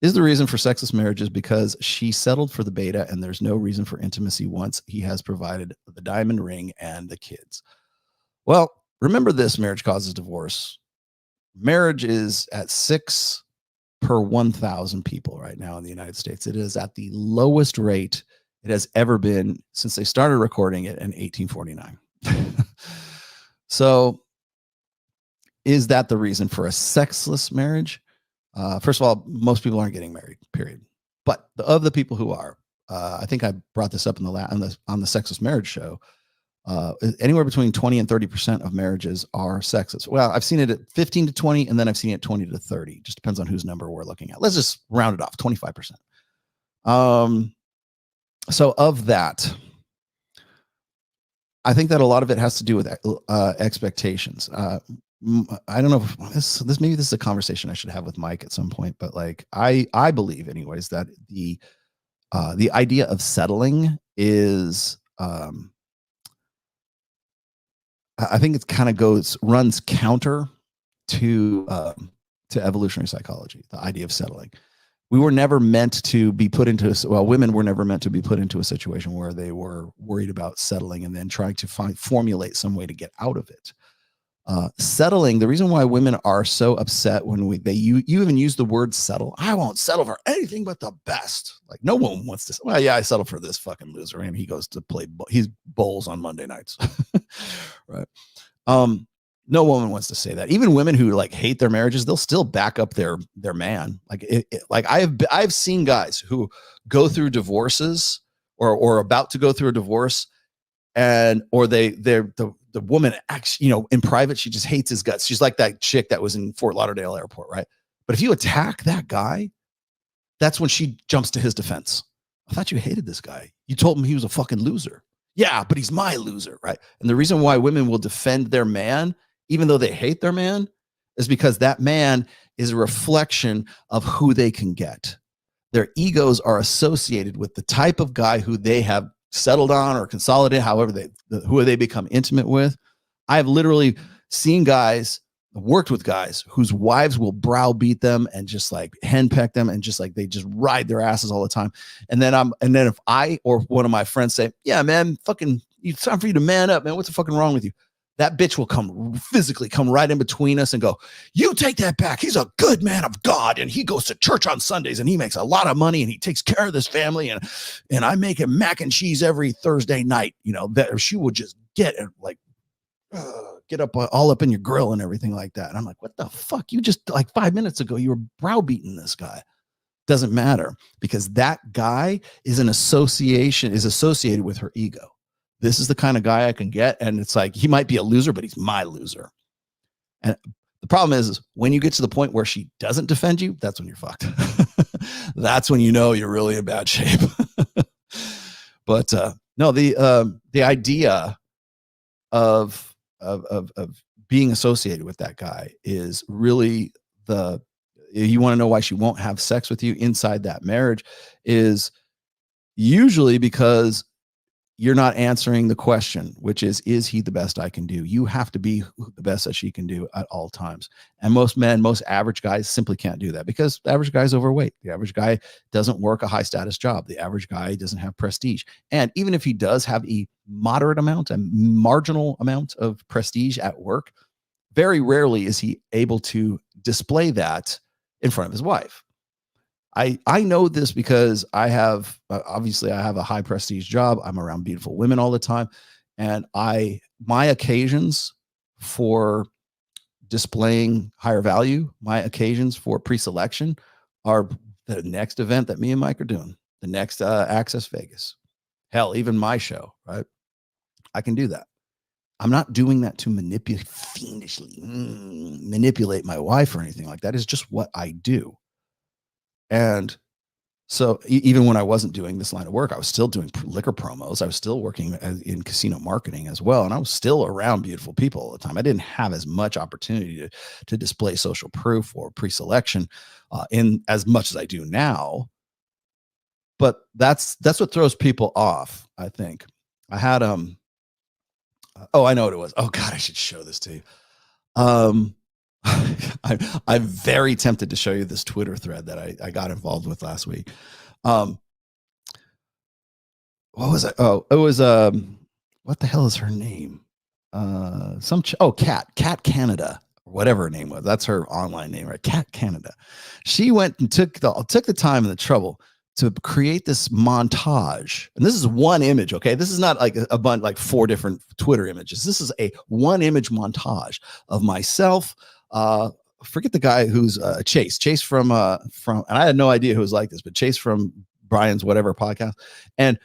Is the reason for sexless marriages because she settled for the beta and there's no reason for intimacy once he has provided the diamond ring and the kids? Well, remember this, marriage causes divorce. Marriage is at 6 per 1,000 people right now in the United States. It is at the lowest rate it has ever been since they started recording it in 1849. So is that the reason for a sexless marriage? First of all, most people aren't getting married, period. But of the people who are, I think I brought this up on the Sexless Marriage show. Anywhere between 20 and 30% of marriages are sexless. Well, I've seen it at 15 to 20, and then I've seen it at 20 to 30. Just depends on whose number we're looking at. Let's just round it off, 25%. So of that, I think that a lot of it has to do with expectations. I don't know if maybe this is a conversation I should have with Mike at some point, but like I believe anyways that the idea of settling is I think it kind of runs counter to evolutionary psychology, the idea of settling. We were never meant to be put into, women were never meant to be put into a situation where they were worried about settling and then trying to formulate some way to get out of it. Settling, the reason why women are so upset when you even use the word settle. I won't settle for anything but the best. Like no woman wants to, well, yeah, I settle for this fucking loser. And he goes to play, he bowls on Monday nights. Right. No woman wants to say that. Even women who like hate their marriages, they'll still back up their man. Like I've seen guys who go through divorces or about to go through a divorce, or the woman actually, in private, she just hates his guts. She's like that chick that was in Fort Lauderdale airport, right? But if you attack that guy, that's when she jumps to his defense. I thought you hated this guy. You told him he was a fucking loser. Yeah, but he's my loser, right? And the reason why women will defend their man, even though they hate their man, is because that man is a reflection of who they can get. Their egos are associated with the type of guy who they have settled on or consolidated, however who they become intimate with. I have literally seen guys, worked with guys whose wives will browbeat them and just like henpeck them and just like they just ride their asses all the time. And then if I or one of my friends say, "Yeah, man, fucking, it's time for you to man up, man. What's the fucking wrong with you?" That bitch will physically come right in between us and go, "You take that back. He's a good man of God, and he goes to church on Sundays, and he makes a lot of money, and he takes care of this family, and I make him mac and cheese every Thursday night." That she will just get up all up in your grill and everything like that. And I'm like, what the fuck? You just like 5 minutes ago, you were browbeating this guy. Doesn't matter, because that guy is associated with her ego. This is the kind of guy I can get. And it's like, he might be a loser, but he's my loser. And the problem is when you get to the point where she doesn't defend you, that's when you're fucked. That's when you know you're really in bad shape. But no, the idea of being associated with that guy is really you want to know why she won't have sex with you inside that marriage is usually because you're not answering the question, which is he the best I can do? You have to be the best that she can do at all times. And most average guys simply can't do that because the average guy's overweight. The average guy doesn't work a high status job. The average guy doesn't have prestige. And even if he does have a marginal amount of prestige at work, very rarely is he able to display that in front of his wife. I know this because I have obviously I have a high prestige job. I'm around beautiful women all the time. And my occasions for displaying higher value, my occasions for pre-selection are the next event that me and Mike are doing, the next Access Vegas. Hell, even my show, right? I can do that. I'm not doing that to fiendishly manipulate my wife or anything like that. It's just what I do. And so even when I wasn't doing this line of work, I was still doing liquor promos. I was still working in casino marketing as well. And I was still around beautiful people all the time. I didn't have as much opportunity to display social proof or pre-selection in as much as I do now. But that's what throws people off, I think. I had, I know what it was. Oh God, I should show this to you. I'm very tempted to show you this Twitter thread that I got involved with last week. What was it? Oh, it was what the hell is her name? Cat Canada, or whatever her name was. That's her online name, right? Cat Canada. She went and took the time and the trouble to create this montage. And this is one image, okay? This is not like a bunch, like 4 different Twitter images. This is a one image montage of myself. Forget the guy who's Chase from, and I had no idea who was like this, but Chase from Brian's whatever podcast, and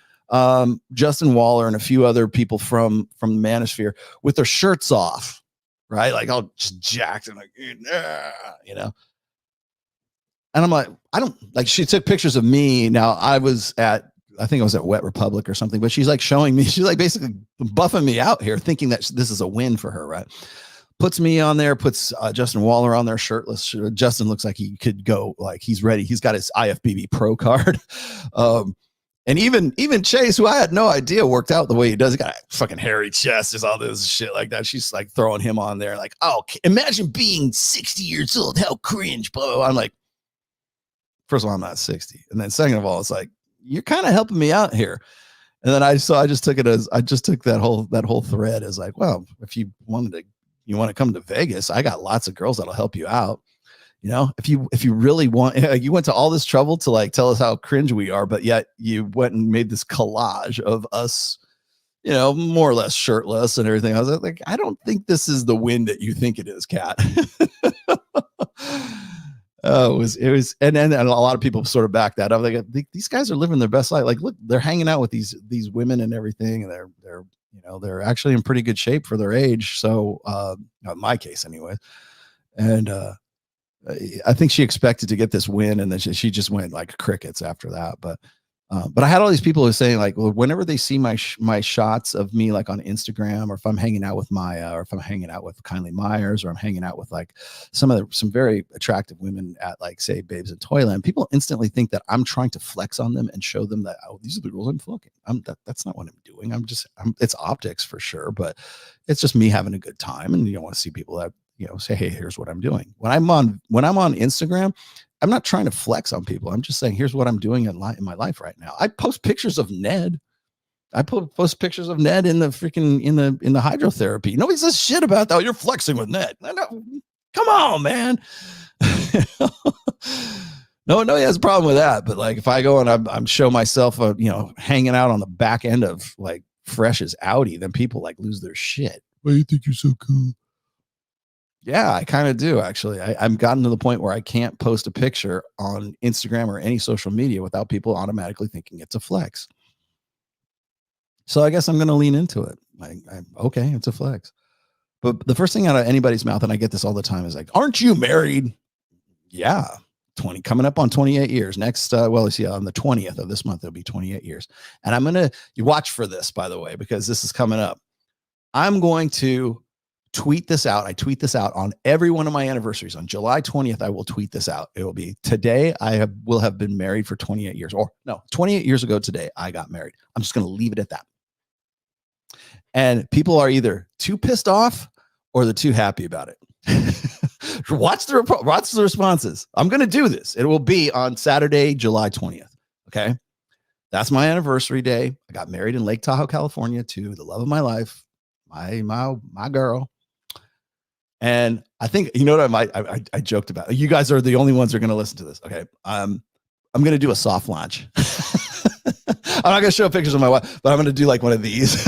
Justin Waller and a few other people from the Manosphere with their shirts off, right? Like all just jacked and like, you know. And I'm like, I don't like, she took pictures of me. Now I think I was at Wet Republic or something, but she's like showing me, she's like basically buffing me out here thinking that this is a win for her, right? Puts me on there, puts Justin Waller on there shirtless. Justin looks like he could go, like he's ready. He's got his IFBB pro card. And even Chase, who I had no idea worked out the way he does. He got a fucking hairy chest, just all this shit like that. She's like throwing him on there, like, oh, imagine being 60 years old. How cringe, bro. I'm like, first of all, I'm not 60. And then second of all, it's like, you're kind of helping me out here. And then I just took that whole thread as like, well, if you want to come to Vegas, I got lots of girls that'll help you out. You know, if you really want, you went to all this trouble to like tell us how cringe we are, but yet you went and made this collage of us, you know, more or less shirtless and everything. I was like, I don't think this is the win that you think it is, Kat. It was, and a lot of people sort of back that up. Like, these guys are living their best life. Like, look, they're hanging out with these women and everything, and they're actually in pretty good shape for their age. So, in my case, anyway, and I think she expected to get this win, and then she just went like crickets after that. But I had all these people who are saying like, well, whenever they see my shots of me like on Instagram, or if I'm hanging out with Maya, or if I'm hanging out with Kindly Myers, or I'm hanging out with like some very attractive women at like say Babes in Toyland, people instantly think that I'm trying to flex on them and show them that, oh, these are the girls I'm fucking. That's not what I'm doing. It's optics for sure, but it's just me having a good time, and you don't want to see people that, you know, say, hey, here's what I'm doing. When I'm on Instagram, I'm not trying to flex on people. I'm just saying, here's what I'm doing in my life right now. I post pictures of Ned. I post pictures of Ned in the freaking in the hydrotherapy. Nobody says shit about that. Oh, you're flexing with Ned. Come on, man. No, he has a problem with that. But like, if I go and I'm show myself, hanging out on the back end of like Fresh's Audi, then people like lose their shit. Why do you think you're so cool? Yeah, I kind of do, actually. I'm gotten to the point where I can't post a picture on Instagram or any social media without people automatically thinking it's a flex. So I guess I'm going to lean into it. Okay, it's a flex. But the first thing out of anybody's mouth, and I get this all the time, is like, aren't you married? Yeah, coming up on 28 years. Next, on the 20th of this month, it'll be 28 years. And I'm going to, you watch for this, by the way, because this is coming up. I'm going to tweet this out. I tweet this out on every one of my anniversaries. On July 20th, I will tweet this out. It will be today. Will have been married for 28 years, or no, 28 years ago today, I got married. I'm just going to leave it at that. And people are either too pissed off or they're too happy about it. Watch the responses. I'm going to do this. It will be on Saturday, July 20th. Okay. That's my anniversary day. I got married in Lake Tahoe, California, to the love of my life, my girl. And I think, you know what, I joked about, you guys are the only ones who are going to listen to this. Okay. I'm going to do a soft launch. I'm not going to show pictures of my wife, but I'm going to do like one of these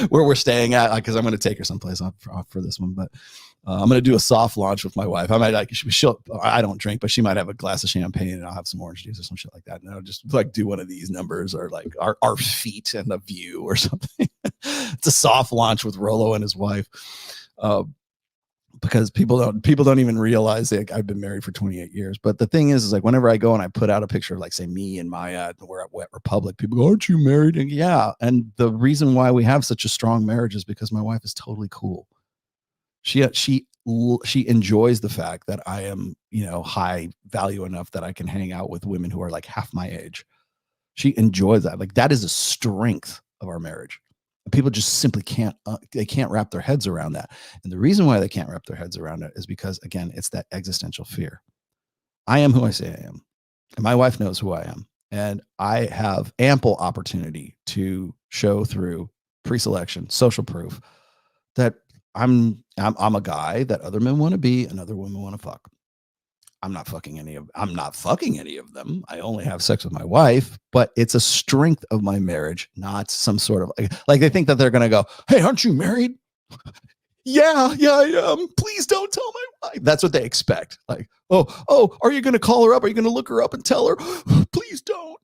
where we're staying at, because I'm going to take her someplace off for this one, but I'm going to do a soft launch with my wife. I might I don't drink, but she might have a glass of champagne and I'll have some orange juice or some shit like that. And I'll just like do one of these numbers, or like our feet and a view or something. It's a soft launch with Rolo and his wife. Because people don't even realize that I've been married for 28 years. But the thing is like, whenever I go and I put out a picture of like, say, me and Maya, we're at Wet Republic, people go, aren't you married? And yeah. And the reason why we have such a strong marriage is because my wife is totally cool. She enjoys the fact that I am, high value enough that I can hang out with women who are like half my age. She enjoys that. Like, that is a strength of our marriage. People just simply can't, they can't wrap their heads around that. And the reason why they can't wrap their heads around it is because, again, it's that existential fear. I am who I say I am. And my wife knows who I am. And I have ample opportunity to show through pre-selection, social proof that I'm a guy that other men want to be and other women want to fuck. I'm not fucking any of them. I only have sex with my wife, but it's a strength of my marriage, not some sort of like they think that they're going to go, "Hey, aren't you married?" Yeah, I am. Please don't tell my wife. That's what they expect. Like, oh, are you going to call her up? Are you going to look her up and tell her? Please don't.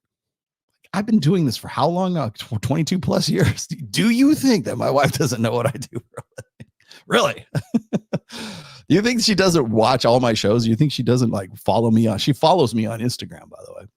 I've been doing this for how long now? 22 plus years. Do you think that my wife doesn't know what I do? Really? You think she doesn't watch all my shows? You think she doesn't like follow me on? She follows me on Instagram, by the way.